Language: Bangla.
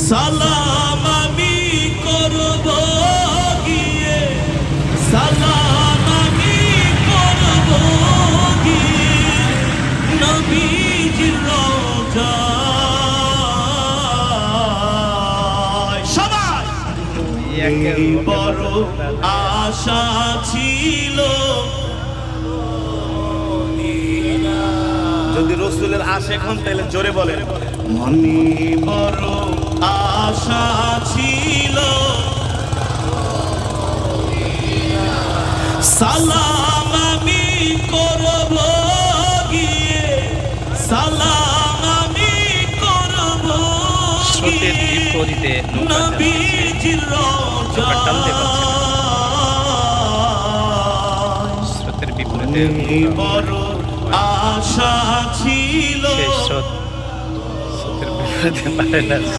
সালাম আমি করব গিয়ে, সালাম আমি করব গিয়ে নবীজির রওজায়। সবাই বড় আশা ছিল, যদি রসুলের আশিক হন তাহলে জোরে বলেন। মনে বড় আশা ছিল, সালাম আমি করব গিয়ে, সালাম আমি করব স্রোতের বিপরীতে নবীজির রওজায়। স্রোতের বিপরীতে বড় আশা ছিল, সেই স্রোতের বিপরীতে পারে না।